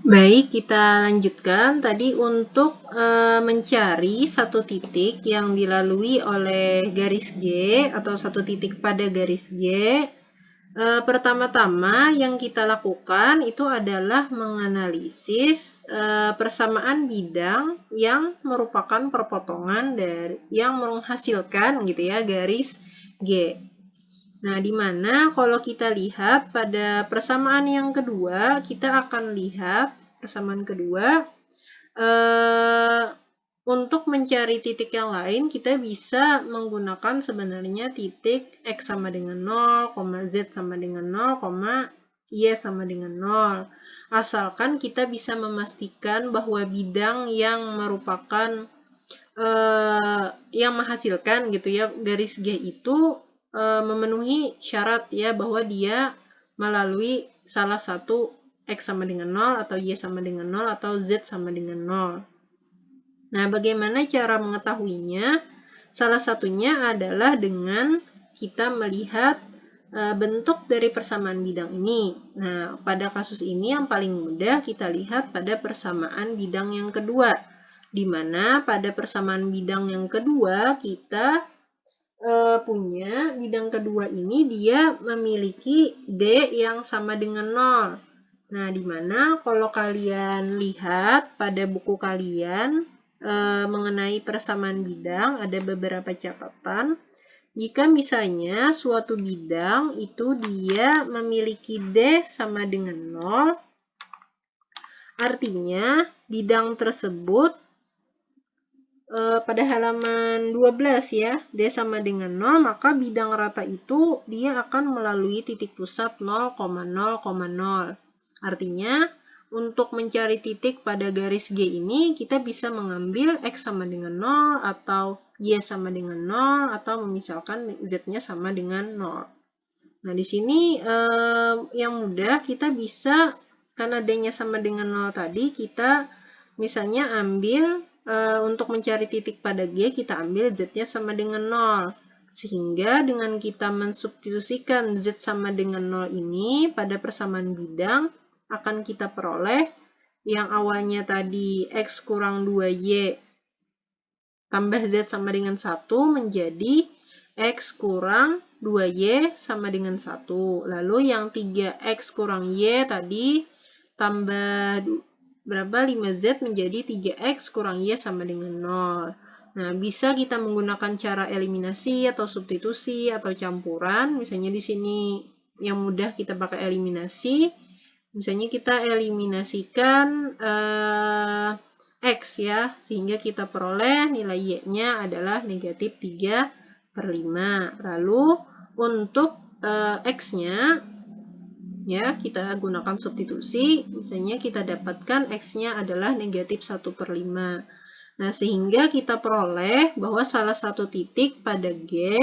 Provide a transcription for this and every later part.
Baik, kita lanjutkan. Tadi untuk mencari satu titik yang dilalui oleh garis G atau satu titik pada garis G, pertama-tama yang kita lakukan itu adalah menganalisis persamaan bidang yang merupakan perpotongan dari yang menghasilkan gitu ya garis G. Nah, di mana kalau kita lihat pada persamaan yang kedua, kita akan lihat persamaan kedua, untuk mencari titik yang lain, kita bisa menggunakan sebenarnya titik X sama dengan 0, Z sama dengan 0, Y sama dengan 0. Asalkan kita bisa memastikan bahwa bidang yang merupakan yang menghasilkan gitu ya garis G itu memenuhi syarat ya bahwa dia melalui salah satu X sama dengan 0 atau Y sama dengan 0 atau Z sama dengan 0. Nah, bagaimana cara mengetahuinya? Salah satunya adalah dengan kita melihat bentuk dari persamaan bidang ini. Nah, pada kasus ini yang paling mudah kita lihat pada persamaan bidang yang kedua, di mana pada persamaan bidang yang kedua kita punya bidang kedua ini dia memiliki D yang sama dengan 0. Nah, di mana kalau kalian lihat pada buku kalian mengenai persamaan bidang ada beberapa catatan. Jika misalnya suatu bidang itu dia memiliki D sama dengan 0, artinya bidang tersebut pada halaman 12 ya, D sama dengan 0, maka bidang rata itu dia akan melalui titik pusat 0,0,0. Artinya, untuk mencari titik pada garis G ini, kita bisa mengambil X sama dengan 0, atau Y sama dengan 0, atau misalkan Z-nya sama dengan 0. Nah, di sini yang mudah kita bisa, karena D-nya sama dengan 0 tadi, kita misalnya ambil untuk mencari titik pada G, kita ambil Z-nya sama dengan 0. Sehingga dengan kita mensubstitusikan Z sama dengan 0 ini pada persamaan bidang, akan kita peroleh yang awalnya tadi X kurang 2Y tambah Z sama dengan 1 menjadi X kurang 2Y sama dengan 1. Lalu yang 3X kurang Y tadi tambah berapa? 5Z menjadi 3X kurang Y sama dengan 0. Nah, bisa kita menggunakan cara eliminasi atau substitusi atau campuran. Misalnya di sini yang mudah kita pakai eliminasi. Misalnya kita eliminasikan X ya, sehingga kita peroleh nilai Y-nya adalah negatif 3/5. Lalu untuk X-nya ya kita gunakan substitusi, misalnya kita dapatkan X-nya adalah negatif 1/5. Nah, sehingga kita peroleh bahwa salah satu titik pada G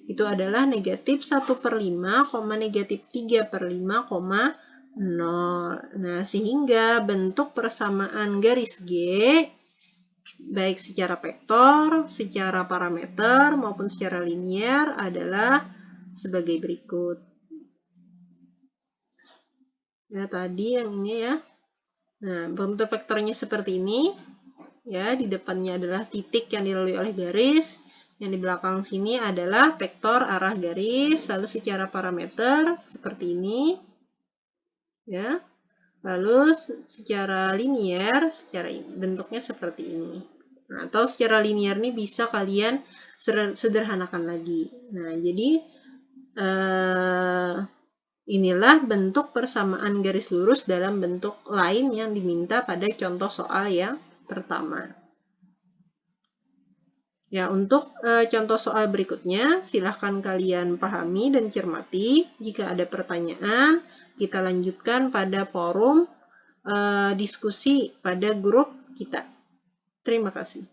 itu adalah negatif 1/5, negatif 3/5, 0. Nah, sehingga bentuk persamaan garis G baik secara vektor, secara parameter, maupun secara linier adalah sebagai berikut. Ya, tadi yang ini ya. Nah, bentuk vektornya seperti ini. Ya, di depannya adalah titik yang dilalui oleh garis. Yang di belakang sini adalah vektor arah garis. Lalu secara parameter seperti ini. Ya. Lalu secara linier, secara bentuknya seperti ini. Nah, atau secara linier ini bisa kalian sederhanakan lagi. Nah, jadi inilah bentuk persamaan garis lurus dalam bentuk lain yang diminta pada contoh soal yang pertama. Ya, untuk contoh soal berikutnya, silahkan kalian pahami dan cermati. Jika ada pertanyaan, kita lanjutkan pada forum diskusi pada grup kita. Terima kasih.